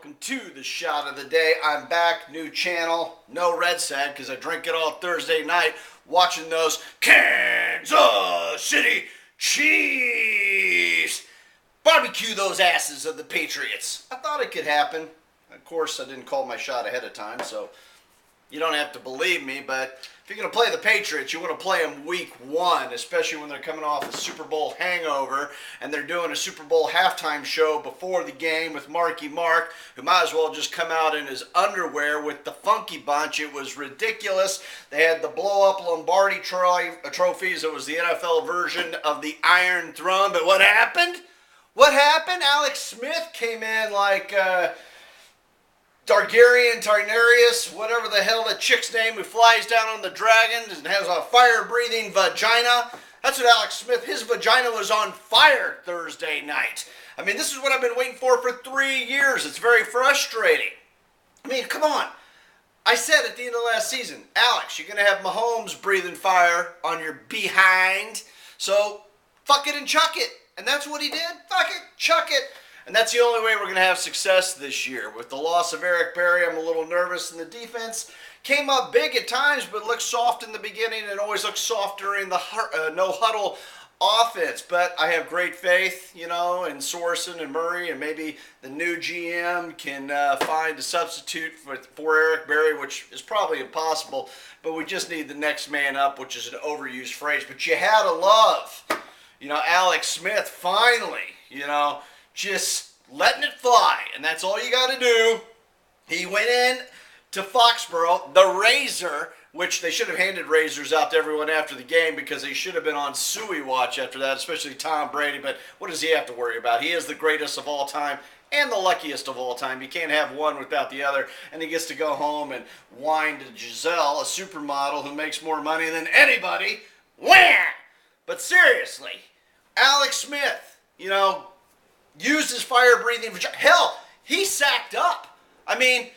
welcome to the shot of the day. I'm back, new channel, no red sad because I drink it all Thursday night watching those Kansas City Chiefs barbecue those asses of the Patriots. I thought it could happen. Of course, I didn't call my shot ahead of time, so you don't have to believe me, but if you're going to play the Patriots, you want to play them week one, especially when they're coming off a Super Bowl hangover, and they're doing a Super Bowl halftime show before the game with Marky Mark, who might as well just come out in his underwear with the Funky Bunch. It was ridiculous. They had the blow-up Lombardi trophies. It was the NFL version of the Iron Throne, but what happened? What happened? Alex Smith came in like Targaryen, whatever the hell that chick's name who flies down on the dragon and has a fire-breathing vagina. That's what Alex Smith, his vagina was on fire Thursday night. I mean, this is what I've been waiting for 3 years. It's very frustrating. I mean, come on. I said at the end of last season, Alex, you're going to have Mahomes breathing fire on your behind, so fuck it and chuck it. And that's what he did. Fuck it, chuck it. And that's the only way we're going to have success this year. With the loss of Eric Berry, I'm a little nervous. And the defense came up big at times, but looked soft in the beginning and always looks softer in the no-huddle offense. But I have great faith, in Sorensen and Murray, and maybe the new GM can find a substitute for Eric Berry, which is probably impossible. But we just need the next man up, which is an overused phrase. But you had to love, Alex Smith finally, just letting it fly, and that's all you got to do. He went in to Foxborough, the Razor, which they should have handed razors out to everyone after the game because they should have been on Suey watch after that, especially Tom Brady. But what does he have to worry about? He is the greatest of all time and the luckiest of all time. You can't have one without the other, and he gets to go home and whine to Giselle, a supermodel who makes more money than anybody. Wham! But seriously, Alex Smith, used his fire-breathing vagina. Hell, he sacked up. I mean,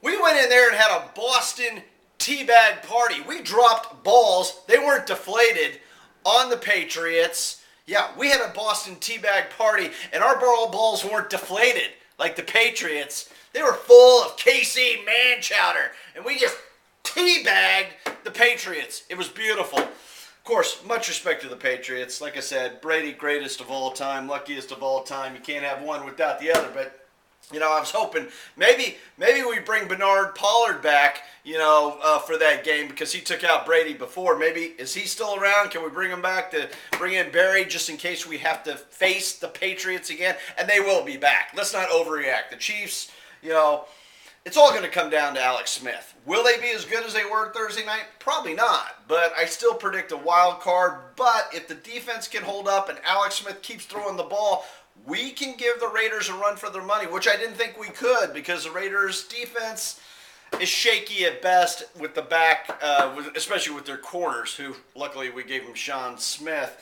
we went in there and had a Boston teabag party. We dropped balls. They weren't deflated on the Patriots. Yeah, we had a Boston teabag party, and our balls weren't deflated like the Patriots. They were full of KC man chowder, and we just teabagged the Patriots. It was beautiful. Of course, much respect to the Patriots. Like I said, Brady, greatest of all time, luckiest of all time. You can't have one without the other. But, I was hoping maybe we bring Bernard Pollard back, for that game because he took out Brady before. Maybe, is he still around? Can we bring him back to bring in Barry just in case we have to face the Patriots again? And they will be back. Let's not overreact. The Chiefs, it's all going to come down to Alex Smith. Will they be as good as they were Thursday night? Probably not. But I still predict a wild card. But if the defense can hold up and Alex Smith keeps throwing the ball, we can give the Raiders a run for their money, which I didn't think we could because the Raiders' defense is shaky at best with the back, especially with their corners, who luckily we gave them Sean Smith,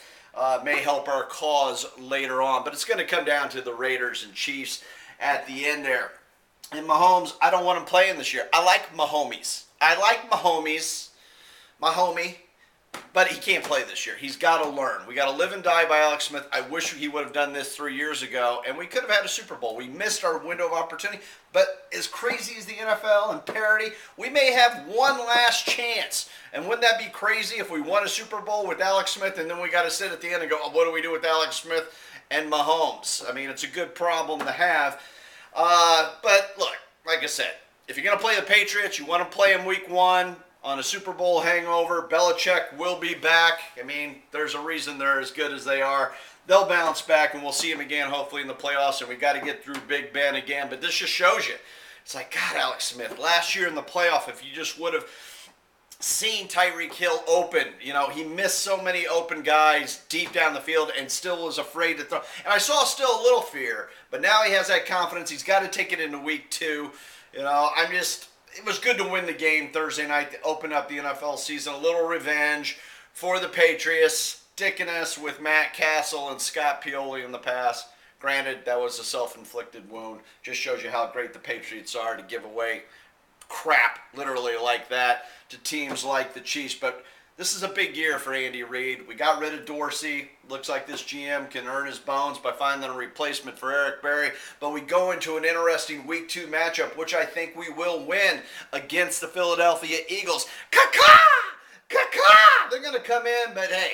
may help our cause later on. But it's going to come down to the Raiders and Chiefs at the end there. And Mahomes, I don't want him playing this year. I like Mahomes. My homie, but he can't play this year. He's got to learn. We got to live and die by Alex Smith. I wish he would have done this 3 years ago, and we could have had a Super Bowl. We missed our window of opportunity, but as crazy as the NFL and parity, we may have one last chance. And wouldn't that be crazy if we won a Super Bowl with Alex Smith, and then we got to sit at the end and go, oh, what do we do with Alex Smith and Mahomes? I mean, it's a good problem to have. But look, like I said, if you're going to play the Patriots, you want to play them week one on a Super Bowl hangover. Belichick will be back. I mean, there's a reason they're as good as they are. They'll bounce back, and we'll see them again hopefully in the playoffs, and we got to get through Big Ben again. But this just shows you. It's like, God, Alex Smith, last year in the playoff, if you just would have seen Tyreek Hill open. He missed so many open guys deep down the field and still was afraid to throw. And I saw still a little fear, but now he has that confidence. He's got to take it into week two. It was good to win the game Thursday night to open up the NFL season. A little revenge for the Patriots, sticking us with Matt Castle and Scott Pioli in the past. Granted, that was a self-inflicted wound. Just shows you how great the Patriots are to give away crap, literally like that, to teams like the Chiefs. But this is a big year for Andy Reid. We got rid of Dorsey. Looks like this GM can earn his bones by finding a replacement for Eric Berry. But we go into an interesting Week 2 matchup, which I think we will win against the Philadelphia Eagles. Caw-caw! Caw-caw! They're going to come in, but hey,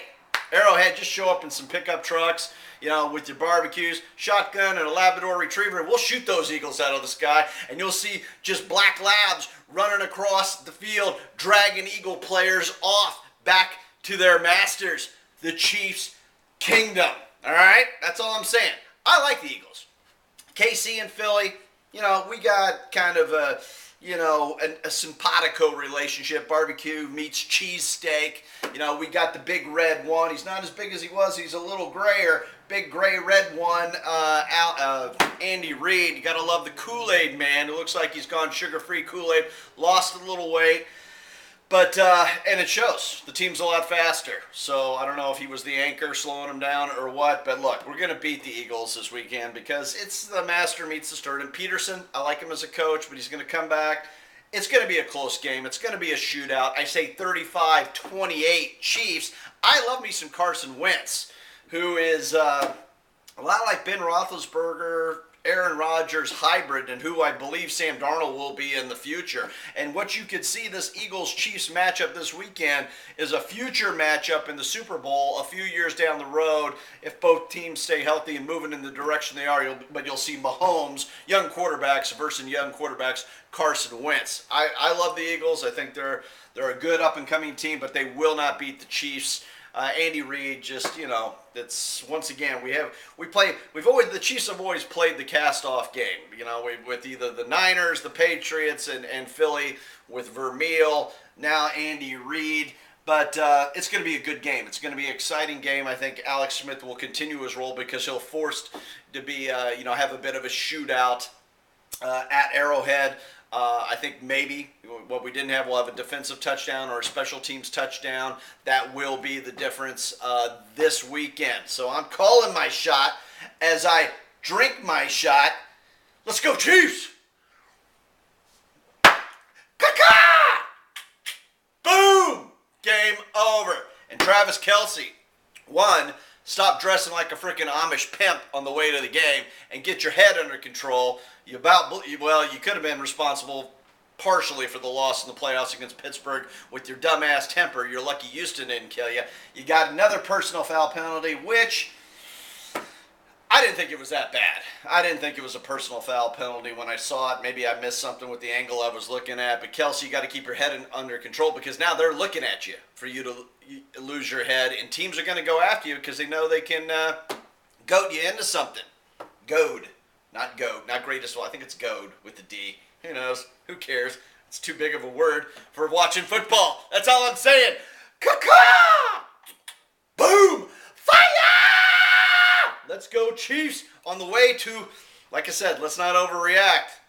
Arrowhead, just show up in some pickup trucks, with your barbecues, shotgun, and a Labrador Retriever. We'll shoot those Eagles out of the sky, and you'll see just black labs running across the field, dragging Eagle players off back to their masters, the Chiefs' kingdom. All right? That's all I'm saying. I like the Eagles. KC and Philly, we got kind of a simpatico relationship. Barbecue meets cheesesteak. We got the big red one. He's not as big as he was. He's a little grayer. Big gray red one. Andy Reid. You got to love the Kool-Aid man. It looks like he's gone sugar-free Kool-Aid. Lost a little weight. But, and it shows. The team's a lot faster. So I don't know if he was the anchor slowing him down or what. But look, we're going to beat the Eagles this weekend because it's the master meets the steward. And Peterson, I like him as a coach, but he's going to come back. It's going to be a close game. It's going to be a shootout. I say 35-28 Chiefs. I love me some Carson Wentz, who is a lot like Ben Roethlisberger, Aaron Rodgers hybrid, and who I believe Sam Darnold will be in the future. And what you could see this Eagles-Chiefs matchup this weekend is a future matchup in the Super Bowl a few years down the road if both teams stay healthy and moving in the direction they are. But you'll see Mahomes, young quarterbacks versus young quarterbacks, Carson Wentz. I love the Eagles. I think they're a good up-and-coming team, but they will not beat the Chiefs. Andy Reid, just it's once again the Chiefs have always played the cast-off game. With either the Niners, the Patriots, and Philly with Vermeil. Now Andy Reid. But it's going to be a good game. It's going to be an exciting game. I think Alex Smith will continue his role because he'll forced to be have a bit of a shootout at Arrowhead. I think maybe what we didn't have, we'll have a defensive touchdown or a special teams touchdown. That will be the difference this weekend. So I'm calling my shot as I drink my shot. Let's go, Chiefs! Caw-caw! Boom! Game over. And Travis Kelce, one, stop dressing like a freaking Amish pimp on the way to the game and get your head under control. You could have been responsible partially for the loss in the playoffs against Pittsburgh with your dumbass temper. You're lucky Houston didn't kill you. You got another personal foul penalty, which I didn't think it was that bad. I didn't think it was a personal foul penalty when I saw it. Maybe I missed something with the angle I was looking at. But Kelce, you got to keep your head under control because now they're looking at you for you to lose your head. And teams are going to go after you because they know they can goad you into something. Goad. Not goad. Not greatest. Well, I think it's goad with the D. Who knows? Who cares? It's too big of a word for watching football. That's all I'm saying. Caw-caw! Boom! Fire! Let's go Chiefs on the way to, like I said, let's not overreact,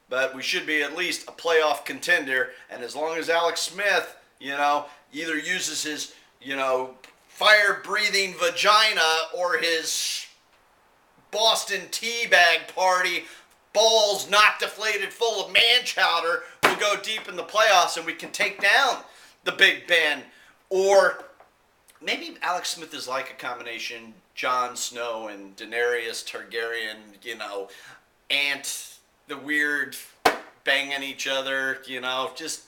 but we should be at least a playoff contender. And as long as Alex Smith, either uses his, fire-breathing vagina or his Boston teabag party, balls not deflated full of man chowder, we'll go deep in the playoffs and we can take down the Big Ben. Or maybe Alex Smith is like a combination Jon Snow and Daenerys Targaryen, the weird banging each other, just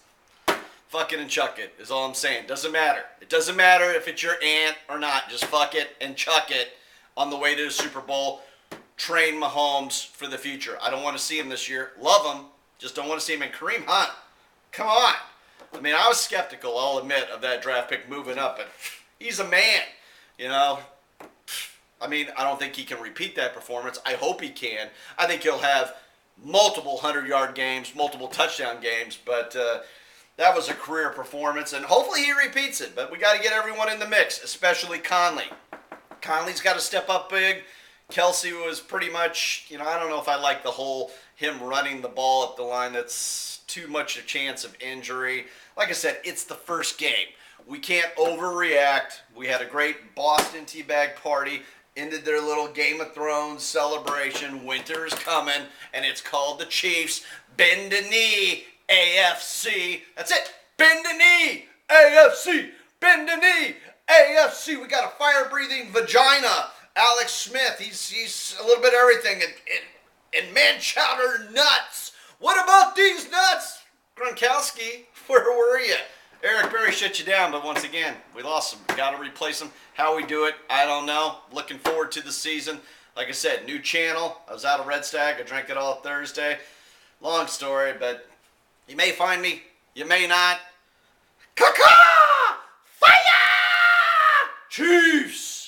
fuck it and chuck it is all I'm saying. Doesn't matter. It doesn't matter if it's your aunt or not. Just fuck it and chuck it on the way to the Super Bowl. Train Mahomes for the future. I don't want to see him this year. Love him. Just don't want to see him. And Kareem Hunt, come on. I mean, I was skeptical, I'll admit, of that draft pick moving up, but he's a man, I mean, I don't think he can repeat that performance. I hope he can. I think he'll have multiple 100-yard games, multiple touchdown games, but that was a career performance, and hopefully he repeats it. But we got to get everyone in the mix, especially Conley. Conley's got to step up big. Kelce was pretty much, I don't know if I like the whole him running the ball up the line. That's too much a chance of injury. Like I said, it's the first game. We can't overreact. We had a great Boston teabag party. Ended their little Game of Thrones celebration. Winter is coming, and it's called the Chiefs. Bend a knee, AFC. That's it. Bend a knee, AFC. Bend the knee. AFC, we got a fire-breathing vagina. Alex Smith, he's a little bit of everything. And man-chowder nuts. What about these nuts? Gronkowski, where were you? Eric Berry shut you down, but once again, we lost him. Got to replace him. How we do it, I don't know. Looking forward to the season. Like I said, new channel. I was out of Red Stag. I drank it all Thursday. Long story, but you may find me. You may not. Caw-caw! Fire! Chiefs!